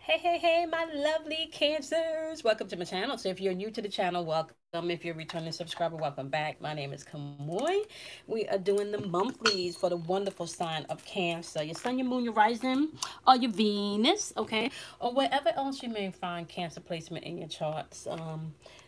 Hey, my lovely Cancers. Welcome to my channel. So if you're new to the channel, welcome. If you're a returning subscriber, welcome back. My name is Kamoy. We are doing the monthlies for the wonderful sign of Cancer. Your sun, your moon, your rising, or your Venus, okay? Or wherever else you may find Cancer placement in your charts.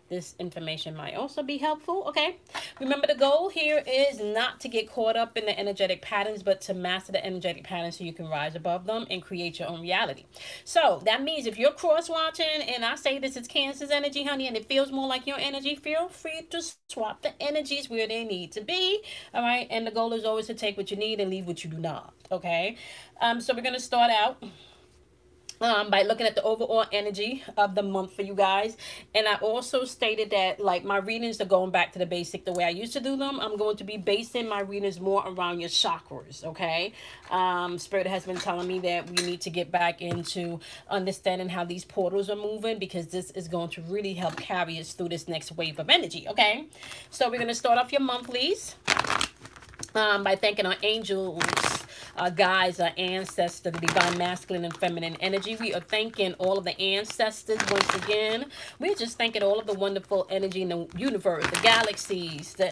This information might also be helpful, okay? Remember, the goal here is not to get caught up in the energetic patterns, but to master the energetic patterns so you can rise above them and create your own reality. So that means if you're cross watching and I say this is Cancer's energy, honey, and it feels more like your energy, feel free to swap the energies where they need to be, all right? And the goal is always to take what you need and leave what you do not, okay? So we're going to start out by looking at the overall energy of the month for you guys. And I also stated that, like, my readings are going back to the basic the way I used to do them. I'm going to be basing my readings more around your chakras, okay? Spirit has been telling me that we need to get back into understanding how these portals are moving, because this is going to really help carry us through this next wave of energy, okay? So we're going to start off your monthlies by thanking our angels, our guides, our ancestors, the divine masculine and feminine energy. We are thanking all of the ancestors once again. We're just thanking all of the wonderful energy in the universe, the galaxies, the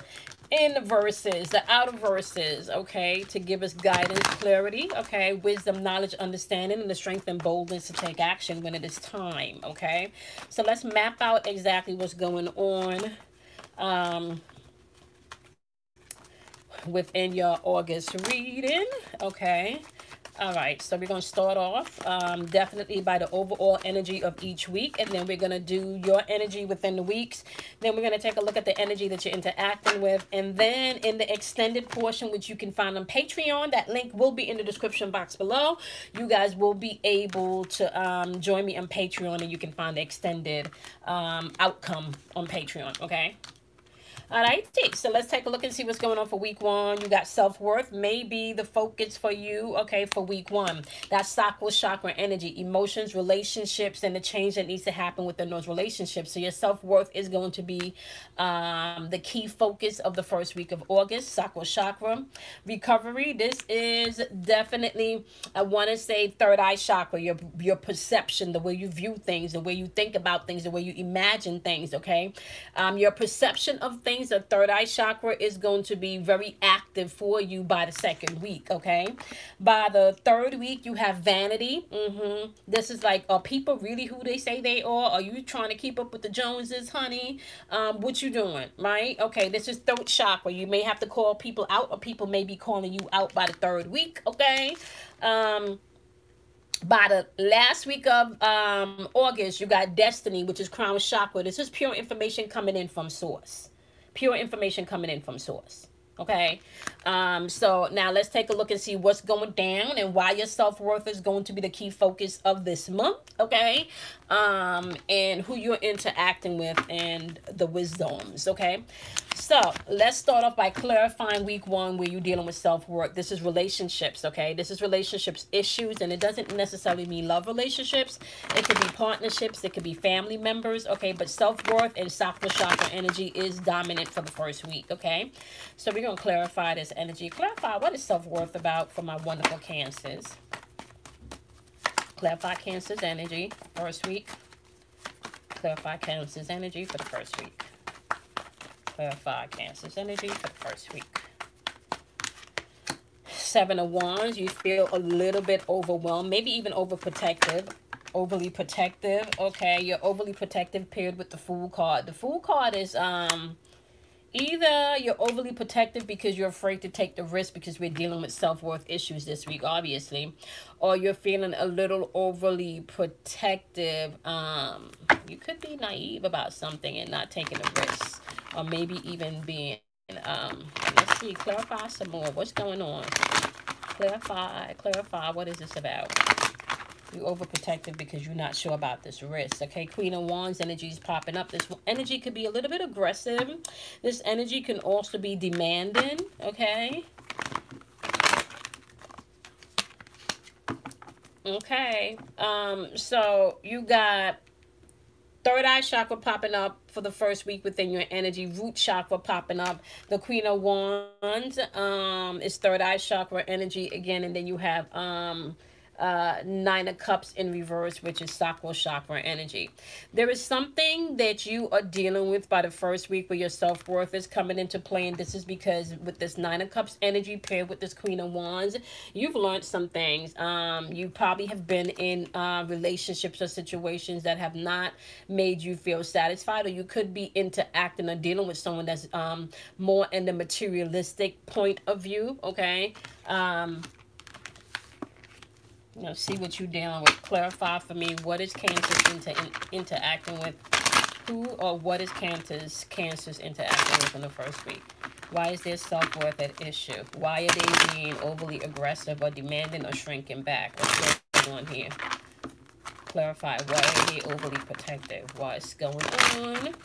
inverses, the outer verses, okay, to give us guidance, clarity, okay, wisdom, knowledge, understanding, and the strength and boldness to take action when it is time, okay? So let's map out exactly what's going on within your August reading, okay? All right, so we're going to start off definitely by the overall energy of each week, and then we're going to do your energy within the weeks. Then we're going to take a look at the energy that you're interacting with, and then in the extended portion, which you can find on Patreon, that link will be in the description box below. You guys will be able to join me on Patreon, and you can find the extended outcome on Patreon, okay? All right, so let's take a look and see what's going on for week one. You got self-worth, maybe the focus for you, okay, for week one. That's sacral chakra energy, emotions, relationships, and the change that needs to happen within those relationships. So your self-worth is going to be the key focus of the first week of August, sacral chakra. Recovery, this is definitely, I want to say, third eye chakra, your perception, the way you view things, the way you think about things, the way you imagine things, okay? Your perception of things, the third eye chakra, is going to be very active for you by the second week, okay? By the third week, you have vanity. This is like, are people really who they say they are? Are you trying to keep up with the Joneses, honey? What you doing, right? Okay, this is third chakra. You may have to call people out, or people may be calling you out by the third week, okay? By the last week of August, you got destiny, which is crown chakra. This is pure information coming in from source. Pure information coming in from source. Okay, so now let's take a look and see what's going down and why your self-worth is going to be the key focus of this month, okay? And who you're interacting with and the wisdoms, okay? So let's start off by clarifying week one where you're dealing with self-worth. This is relationships, okay? This is relationships issues, and it doesn't necessarily mean love relationships. It could be partnerships, it could be family members, okay? But self-worth and sacral chakra energy is dominant for the first week, okay? So we're going to clarify this energy. Clarify what is self-worth about for my wonderful Cancers. Clarify Cancer's energy first week. Clarify Cancer's energy for the first week. Clarify Cancer's energy for the first week. Seven of Wands, you feel a little bit overwhelmed, maybe even overprotective. Overly protective, okay? You're overly protective paired with the Fool card. The Fool card is either you're overly protective because you're afraid to take the risk because we're dealing with self-worth issues this week, obviously, or you're feeling a little overly protective. You could be naive about something and not taking a risk, or maybe even being let's see, clarify some more. What's going on? Clarify, what is this about? You're overprotective because you're not sure about this risk, okay? Queen of Wands energy is popping up. This energy could be a little bit aggressive. This energy can also be demanding, okay? Okay, so you got third eye chakra popping up for the first week within your energy. Root chakra popping up. The Queen of Wands is third eye chakra energy again. And then you have Nine of Cups in reverse, which is sacral chakra energy. There is something that you are dealing with by the first week where your self-worth is coming into play, and this is because with this Nine of Cups energy paired with this Queen of Wands, you've learned some things. You probably have been in relationships or situations that have not made you feel satisfied, or you could be interacting or dealing with someone that's more in the materialistic point of view, okay? See what you're dealing with. Clarify for me, what is Cancer interacting with? Who or what is Cancer's interacting with in the first week? Why is their self-worth at issue? Why are they being overly aggressive or demanding or shrinking back? What's going on here? Clarify, why are they overly protective? What's going on?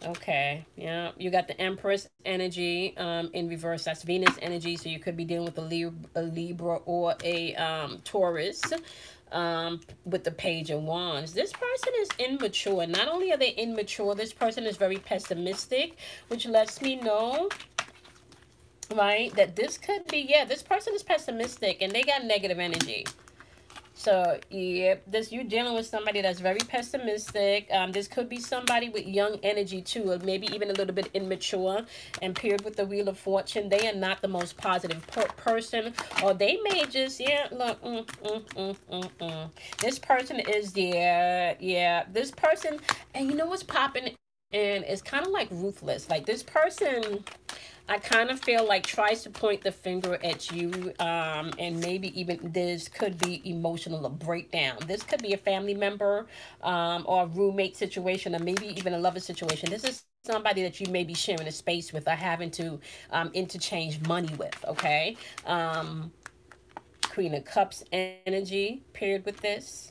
Okay, yeah, you got the Empress energy in reverse. That's Venus energy, so you could be dealing with a Libra or a Taurus with the Page of Wands. This person is immature. Not only are they immature, this person is very pessimistic, which lets me know, right, that this could be, yeah, this person is pessimistic and they got negative energy. So, yeah, you're dealing with somebody that's very pessimistic. This could be somebody with young energy, too, or maybe even a little bit immature, and paired with the Wheel of Fortune. They are not the most positive person, or they may just, yeah, look, This person is there, yeah, this person, and you know what's popping in? It's kind of like ruthless. Like, this person, I kind of feel like tries to point the finger at you, and maybe even this could be emotional, a breakdown. This could be a family member or a roommate situation, or maybe even a lover situation. This is somebody that you may be sharing a space with or having to interchange money with, okay? Queen of Cups energy paired with this.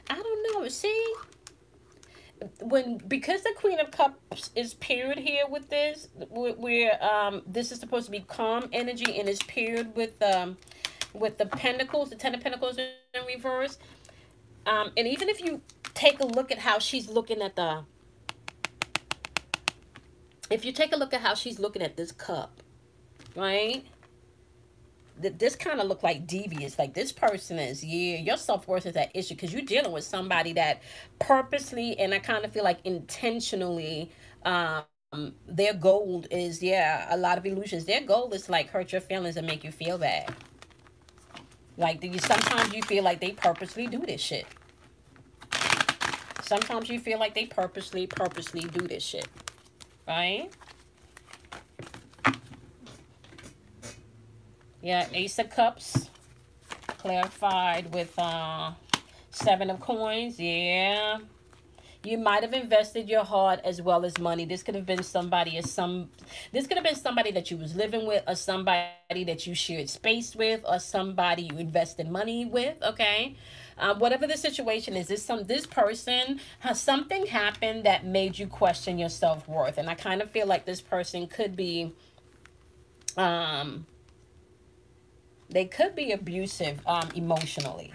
I don't know, see? Because the Queen of Cups is paired here with this, where this is supposed to be calm energy, and is paired with the Pentacles, the Ten of Pentacles in reverse. And even if you take a look at how she's looking at this cup, right? This kind of look like devious. Like, this person is, yeah, your self-worth is that issue, because you're dealing with somebody that purposely, and I kind of feel like intentionally, their goal is, yeah, a lot of illusions. Their goal is to, like, hurt your feelings and make you feel bad. Like, sometimes you feel like they purposely do this shit. Sometimes you feel like they purposely do this shit, right? Yeah, Ace of Cups, clarified with Seven of Coins. Yeah, you might have invested your heart as well as money. This could have been somebody this could have been somebody that you was living with, or somebody that you shared space with, or somebody you invested money with. Okay, whatever the situation is, this person has something happened that made you question your self-worth, and I kind of feel like this person could be they could be abusive emotionally.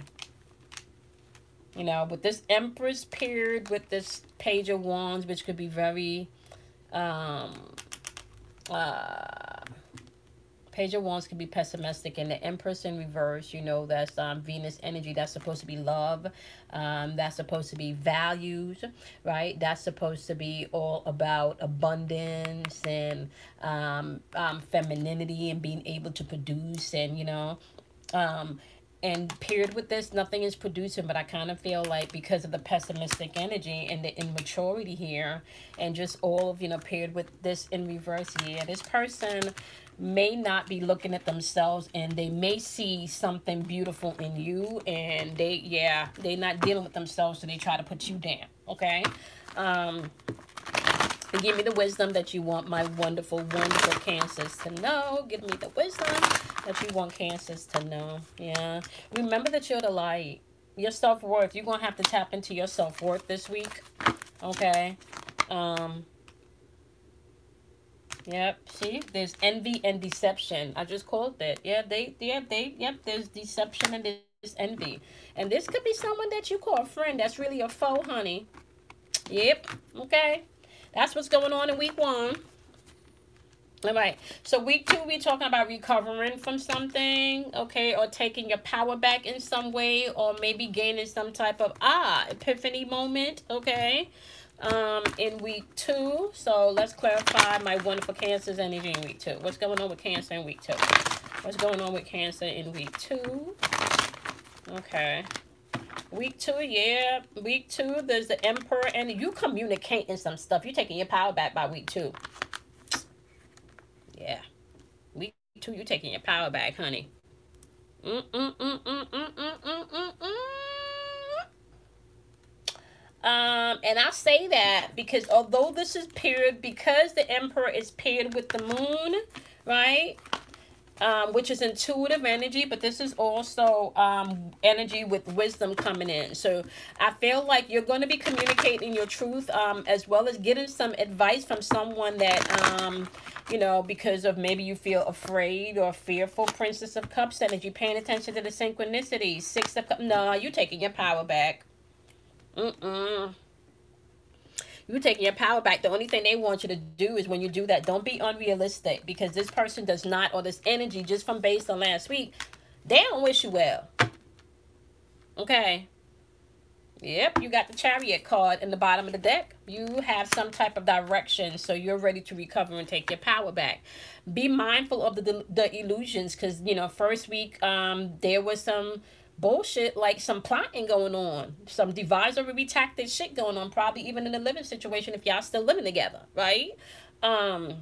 You know, with this Empress paired with this Page of Wands, which could be very Page of Wands can be pessimistic, and the Empress in reverse, you know, that's Venus energy. That's supposed to be love. That's supposed to be values, right? That's supposed to be all about abundance and femininity and being able to produce, and, you know, and paired with this, nothing is producing. But I kind of feel like because of the pessimistic energy and the immaturity here, and just all of, you know, paired with this in reverse, yeah, this person may not be looking at themselves, and they may see something beautiful in you, and they're not dealing with themselves, so they try to put you down, okay? Give me the wisdom that you want my wonderful, wonderful Cancers to know. Give me the wisdom that you want Cancers to know. Yeah. Remember that you're the light. Your self-worth. You're going to have to tap into your self-worth this week. Okay. Yep. See, there's envy and deception. I just called that. Yeah, there's deception and there's envy. And this could be someone that you call a friend that's really a foe, honey. Yep. Okay. That's what's going on in week 1. All right. So week 2, we're talking about recovering from something, okay, or taking your power back in some way, or maybe gaining some type of epiphany moment, okay. In week 2. So let's clarify my wonderful Cancer's energy in week 2. What's going on with Cancer in week 2? What's going on with Cancer in week 2? Okay. Week 2, yeah. Week 2, there's the Emperor, and you communicating some stuff. You're taking your power back by week 2. Yeah. Week 2, you taking your power back, honey. And I say that because although this is paired, because the Emperor is paired with the Moon, right? Which is intuitive energy, but this is also energy with wisdom coming in. So I feel like you're going to be communicating your truth, as well as getting some advice from someone that, you know, because of maybe you feel afraid or fearful. Princess of Cups energy, paying attention to the synchronicities. Six of Cups, no, you taking your power back. You're taking your power back. The only thing they want you to do is when you do that, don't be unrealistic, because this person does not, or this energy, just from based on last week, they don't wish you well. Okay. Yep, you got the Chariot card in the bottom of the deck. You have some type of direction, so you're ready to recover and take your power back. Be mindful of the illusions, because, you know, first week, there was some bullshit, like some plotting going on, some divisory tactic shit going on, probably even in a living situation if y'all still living together, right? The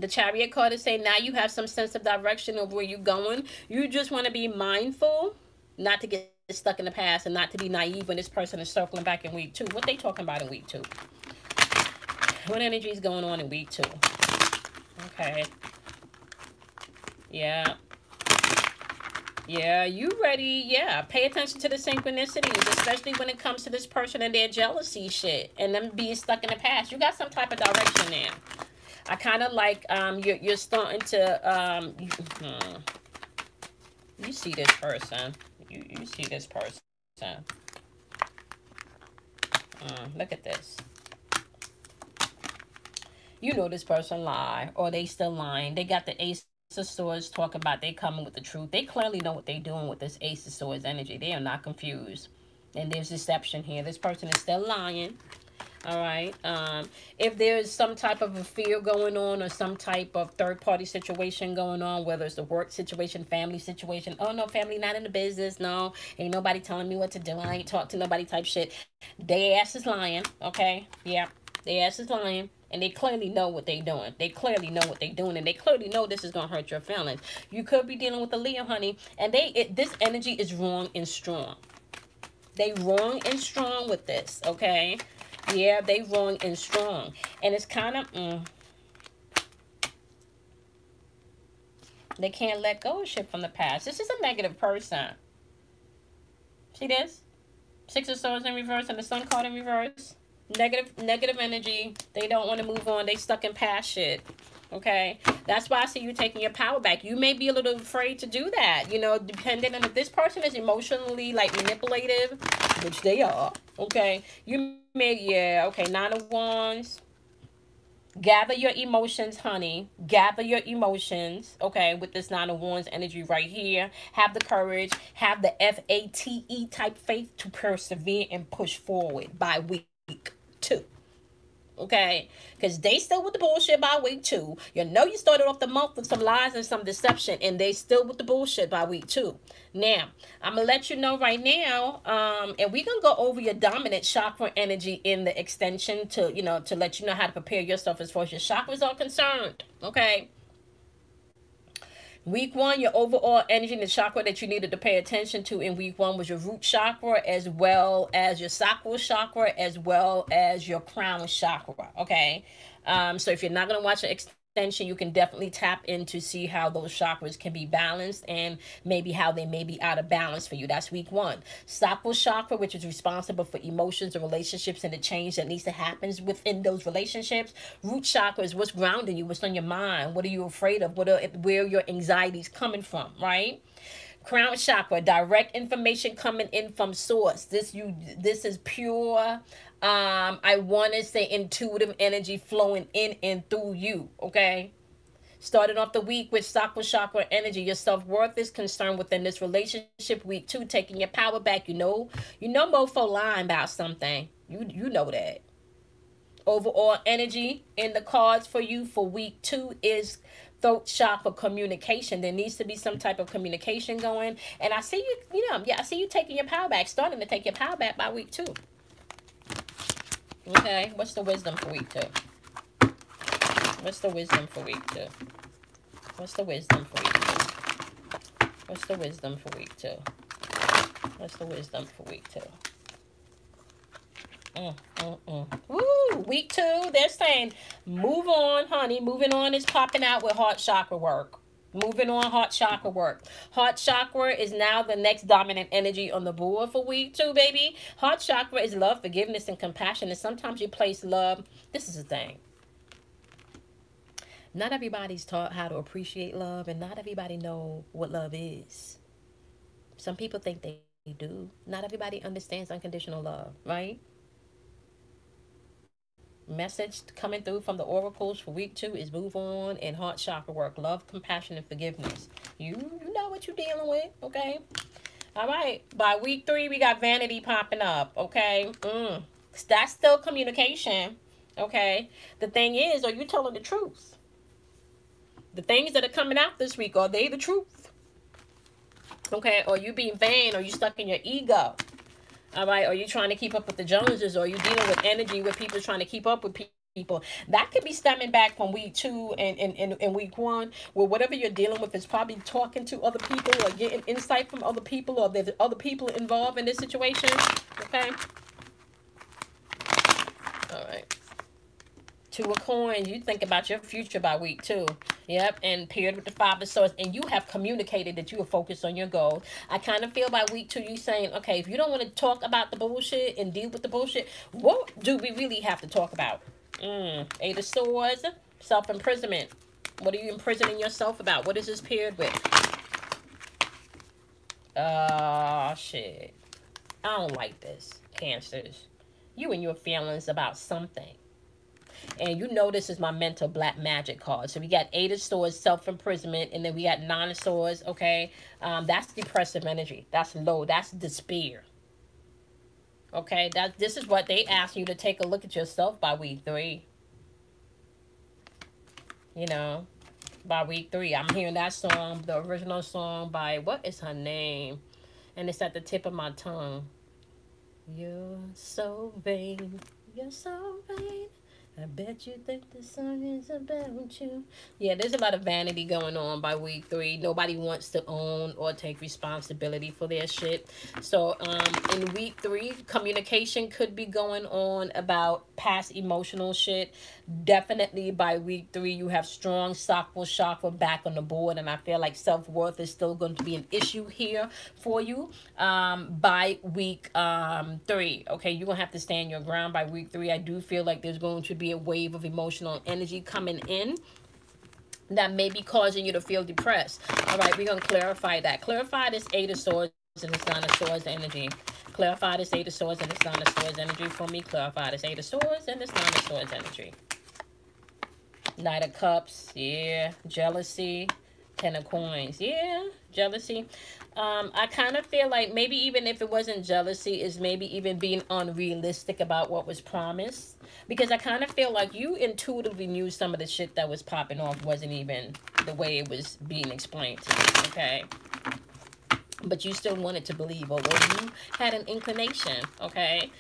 Chariot card is saying now you have some sense of direction of where you're going. You just want to be mindful not to get stuck in the past and not to be naive when this person is circling back in week 2. What they talking about in week 2? What energy is going on in week 2? Okay. Yeah. Yeah, you ready? Yeah, pay attention to the synchronicities, especially when it comes to this person and their jealousy shit and them being stuck in the past. You got some type of direction there. I kind of like you're starting to you see this person. You see this person. Look at this. You know this person lie, or they still lying. They got the Ace of Swords talking about they coming with the truth. They clearly know what they're doing with this Ace of Swords energy. They are not confused. And there's deception here. This person is still lying. All right. If there's some type of a fear going on, or some type of third-party situation going on, whether it's a work situation, family situation. Oh, no, family not in the business. No, ain't nobody telling me what to do. I ain't talk to nobody type shit. They ass is lying. Okay. Yeah. They ass is lying. And they clearly know what they're doing. They clearly know what they're doing. And they clearly know this is going to hurt your feelings. You could be dealing with a Leo, honey. And this energy is wrong and strong. They wrong and strong with this, okay? Yeah, they wrong and strong. And it's kind of... They can't let go of shit from the past. This is a negative person. See this? Six of Swords in reverse and the Sun card in reverse. Negative energy. They don't want to move on. They stuck in past shit. Okay, that's why I see you taking your power back. You may be a little afraid to do that, you know, depending on if this person is emotionally like manipulative, which they are. Okay, you may, yeah, okay. 9 of Wands. Gather your emotions, honey. Gather your emotions, okay, with this 9 of Wands energy right here. Have the courage, have the FATE type faith to persevere and push forward by week 2. Okay, because they still with the bullshit by week 2. You know you started off the month with some lies and some deception, and they still with the bullshit by week 2. Now, I'm going to let you know right now, and we're going to go over your dominant chakra energy in the extension to, you know, to let you know how to prepare yourself as far as your chakras are concerned. Okay. Week 1, your overall energy and the chakra that you needed to pay attention to in week 1 was your root chakra, as well as your sacral chakra, as well as your crown chakra. Okay. So if you're not going to watch an extension, you can definitely tap in to see how those chakras can be balanced and maybe how they may be out of balance for you. That's week 1. Sacral chakra, which is responsible for emotions and relationships and the change that needs to happen within those relationships. Root chakra is what's grounding you, what's on your mind, what are you afraid of, where your anxieties coming from, right? Crown chakra, direct information coming in from source. This is pure, I want to say intuitive energy flowing in and through you, okay? Started off the week with Sakura chakra energy. Your self-worth is concerned within this relationship. Week 2, taking your power back. You know mofo lying about something. You know that. Overall energy in the cards for you for week 2 is throat chakra, communication. There needs to be some type of communication going. And I see you, I see you taking your power back, starting to take your power back by week 2. Okay, what's the wisdom for week 2? What's the wisdom for week 2? What's the wisdom for week 2? What's the wisdom for week 2? What's the wisdom for week 2? Woo! Week 2, they're saying, move on, honey. Moving on is popping out with heart chakra work. Moving on, heart chakra work. Heart chakra is now the next dominant energy on the board for week 2, baby. Heart chakra is love, forgiveness, and compassion. And sometimes you place love. This is the thing. Not everybody's taught how to appreciate love, and not everybody know what love is. Some people think they do. Not everybody understands unconditional love, right? Message coming through from the oracles for week 2 is move on and heart chakra work. Love, compassion, and forgiveness. You know what you're dealing with, okay? All right. By week 3, we got vanity popping up, okay? That's still communication, okay? The thing is, are you telling the truth? The things that are coming out this week, are they the truth? Okay, or you being vain, or you stuck in your ego? All right, are you trying to keep up with the Joneses, or are you dealing with energy where people trying to keep up with people? That could be stemming back from week 2 and week 1, where whatever you're dealing with is probably talking to other people or getting insight from other people, or there's other people involved in this situation. Okay. All right. 2 of coins. You think about your future by week 2. Yep, and paired with the 5 of swords, and you have communicated that you are focused on your goals. I kind of feel by week 2 you saying, okay, if you don't want to talk about the bullshit and deal with the bullshit, what do we really have to talk about? 8 of swords, self-imprisonment. What are you imprisoning yourself about? What is this paired with? Shit. I don't like this, Cancers. You and your feelings about something. And you know this is my mental black magic card. So we got 8 of swords, self-imprisonment, and then we got 9 of swords, okay? That's depressive energy. That's low. That's despair. Okay? This is what they ask you to take a look at yourself by week 3. You know, by week 3. I'm hearing that song, the original song by, what is her name? And it's at the tip of my tongue. You're so vain. You're so vain. I bet you think the song is about you. Yeah, there's a lot of vanity going on by week 3. Nobody wants to own or take responsibility for their shit. So, in week 3, communication could be going on about past emotional shit. Definitely by week 3, you have strong Sakura chakra back on the board, and I feel like self-worth is still going to be an issue here for you by week 3. Okay, you're going to have to stand your ground by week 3. I do feel like there's going to be a wave of emotional energy coming in that may be causing you to feel depressed. All right, we're going to clarify that. Clarify this 8 of swords and this 9 of swords energy. Clarify this 8 of swords and this 9 of swords energy for me. Clarify this 8 of swords and this 9 of swords energy. Knight of Cups, yeah. Jealousy, 10 of Coins, yeah. Jealousy. I kind of feel like maybe even if it wasn't jealousy, is maybe even being unrealistic about what was promised. Because I kind of feel like you intuitively knew some of the shit that was popping off wasn't even the way it was being explained to you, okay? But you still wanted to believe, although you had an inclination, okay?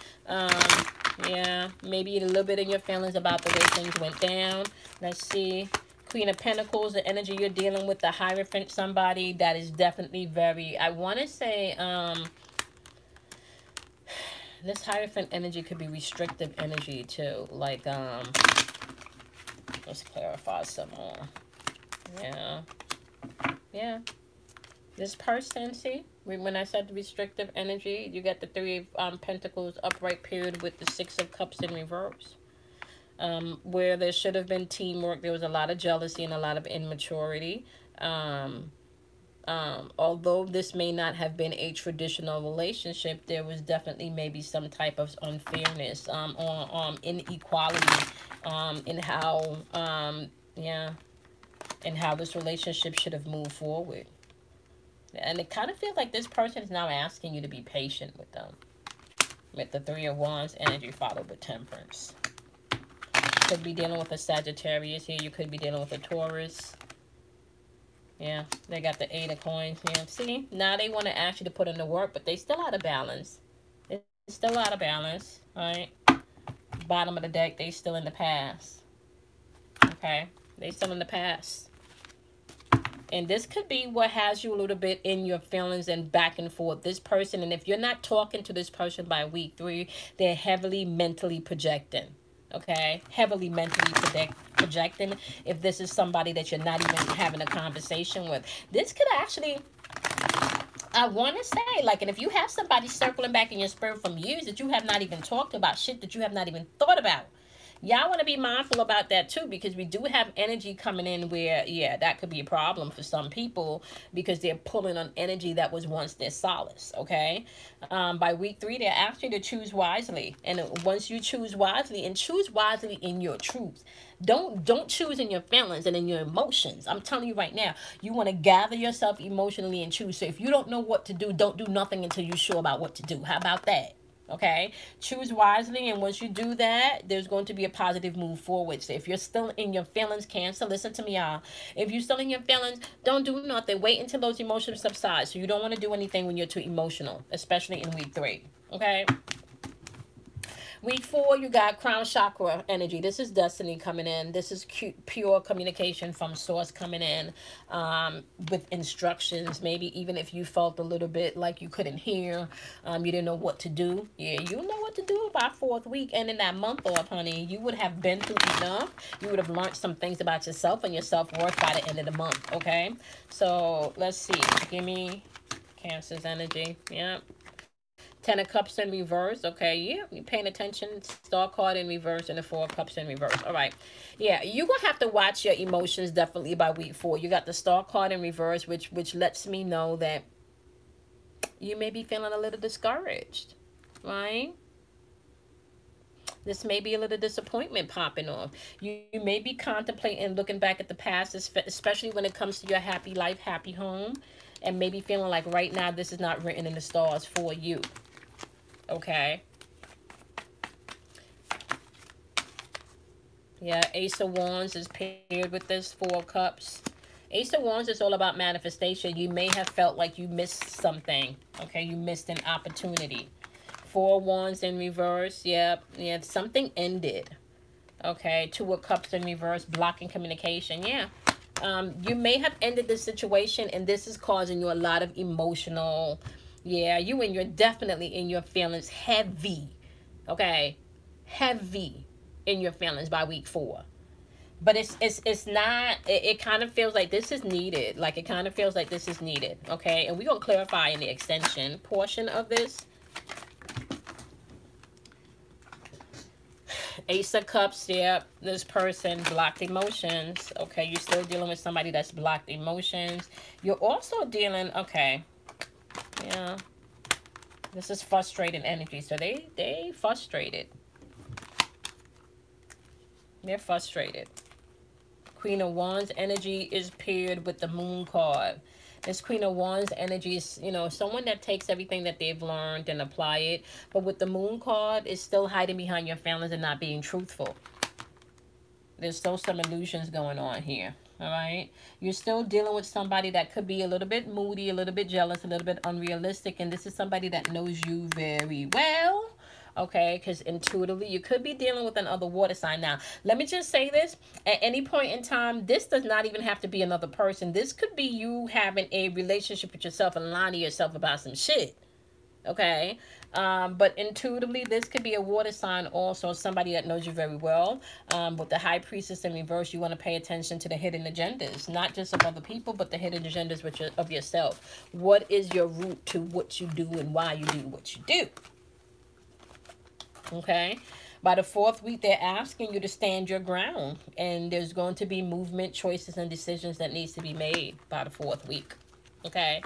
Yeah, maybe a little bit in your feelings about the way things went down. Let's see. Queen of Pentacles, the energy you're dealing with, the Hierophant, somebody that is definitely very, I want to say, this Hierophant energy could be restrictive energy too. Like, let's clarify some more. Yeah. This person, see, when I said restrictive energy, you get the 3 of Pentacles upright period with the 6 of Cups in reverse. Where there should have been teamwork, there was a lot of jealousy and a lot of immaturity. Although this may not have been a traditional relationship, there was definitely maybe some type of unfairness, or inequality, in how, yeah, in how this relationship should have moved forward. And it kind of feels like this person is now asking you to be patient with them. With the Three of Wands energy followed with Temperance. Could be dealing with a Sagittarius here. You could be dealing with a Taurus. Yeah, they got the Eight of Coins. Yeah, see? Now they want to ask you to put in the work, but they still out of balance. It's still out of balance, right? Bottom of the deck, they still in the past. Okay? They still in the past. And this could be what has you a little bit in your feelings and back and forth. This person, and if you're not talking to this person by week 3, they're heavily mentally projecting. Okay? Heavily mentally projecting. If this is somebody that you're not even having a conversation with. This could actually, I want to say, like, and if you have somebody circling back in your spirit from years that you have not even talked about, shit that you have not even thought about. Y'all want to be mindful about that too, because we do have energy coming in where, yeah, that could be a problem for some people because they're pulling on energy that was once their solace, okay? By week 3, they're asking you to choose wisely. And once you choose wisely, and choose wisely in your truth. Don't choose in your feelings and in your emotions. I'm telling you right now, you want to gather yourself emotionally and choose. So if you don't know what to do, don't do nothing until you're sure about what to do. How about that? Okay, choose wisely, and once you do that, there's going to be a positive move forward. So if you're still in your feelings, Cancer, listen to me, y'all. If you're still in your feelings, don't do nothing. Wait until those emotions subside. So you don't want to do anything when you're too emotional, especially in week 3. Okay. Week 4, you got crown chakra energy. This is destiny coming in. This is pure communication from source coming in, with instructions. Maybe even if you felt a little bit like you couldn't hear, you didn't know what to do. Yeah, you know what to do by 4th week. And in that month off, honey, you would have been through enough. You would have learned some things about yourself and your self-worth by the end of the month, okay? So let's see. Give me Cancer's energy. Yeah. 10 of Cups in reverse. Okay, yeah, you're paying attention. Star card in reverse and the 4 of Cups in reverse. All right. Yeah, you're going to have to watch your emotions definitely by week 4. You got the Star card in reverse, which lets me know that you may be feeling a little discouraged, right? This may be a little disappointment popping off. You may be contemplating looking back at the past, especially when it comes to your happy life, happy home, and maybe feeling like right now this is not written in the stars for you. Okay. Yeah, Ace of Wands is paired with this 4 of Cups. Ace of Wands is all about manifestation. You may have felt like you missed something. Okay, you missed an opportunity. 4 of Wands in reverse. Yep, yeah, something ended. Okay, 2 of Cups in reverse, blocking communication. Yeah. You may have ended this situation, and this is causing you a lot of emotional, yeah, you're definitely in your feelings heavy, okay, heavy in your feelings by week 4. But it's not, it kind of feels like this is needed, like it kind of feels like this is needed, okay? And we're going to clarify in the extension portion of this. Ace of Cups, yeah, this person blocked emotions. Okay, you're still dealing with somebody that's blocked emotions. You're also dealing, okay, yeah, this is frustrated energy. So they frustrated. They're frustrated. Queen of Wands energy is paired with the Moon card. This Queen of Wands energy is, someone that takes everything that they've learned and apply it. But with the Moon card, it's still hiding behind your feelings and not being truthful. There's still some illusions going on here. All right. You're still dealing with somebody that could be a little bit moody, a little bit jealous, a little bit unrealistic. And this is somebody that knows you very well. Okay, because intuitively you could be dealing with another water sign. Now, let me just say this. At any point in time, this does not even have to be another person. This could be you having a relationship with yourself and lying to yourself about some shit. Okay, but intuitively, this could be a water sign also, somebody that knows you very well. With the High Priestess in reverse, you want to pay attention to the hidden agendas, not just of other people, but the hidden agendas of yourself. What is your root to what you do and why you do what you do? Okay, by the 4th week, they're asking you to stand your ground, and there's going to be movement, choices, and decisions that needs to be made by the 4th week. Okay.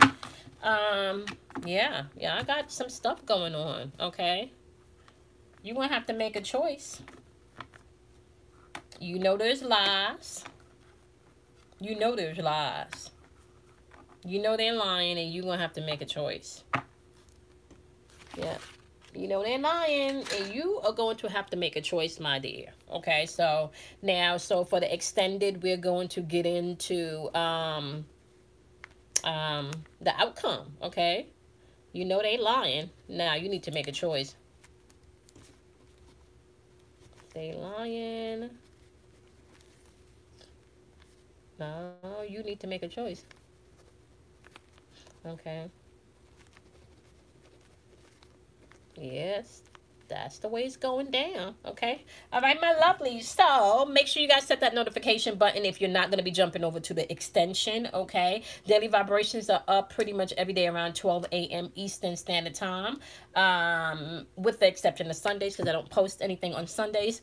Yeah, I got some stuff going on. Okay. You're gonna have to make a choice. You know there's lies. You know there's lies. You know they're lying, and you're gonna have to make a choice. Yeah. You know they're lying, and you are going to have to make a choice, my dear. Okay, so now, so for the extended, we're going to get into the outcome. Okay, you know they lying. Now you need to make a choice. They lying. No, you need to make a choice. Okay. Yes, that's the way it's going down. Okay. All right, my lovely. So make sure you guys set that notification button if you're not going to be jumping over to the extension. Okay. Daily vibrations are up pretty much every day around 12 a.m. Eastern Standard Time, with the exception of Sundays, because I don't post anything on Sundays.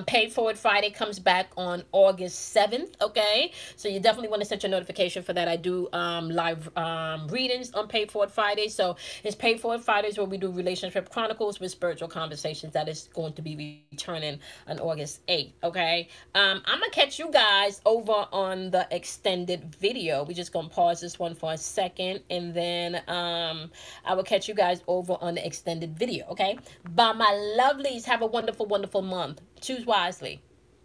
Paid Forward Friday comes back on August 7th, okay? So you definitely want to set your notification for that. I do live readings on Paid Forward Friday. So it's Paid Forward Fridays where we do Relationship Chronicles with Spiritual Conversations. That is going to be returning on August 8th, okay? I'm going to catch you guys over on the extended video. We're just going to pause this one for a second, and then I will catch you guys over on the extended video, okay? Bye, my lovelies. Have a wonderful, wonderful month. Choose wisely.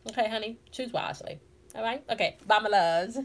Okay, honey? Choose wisely. All right? Okay. Bye, my loves.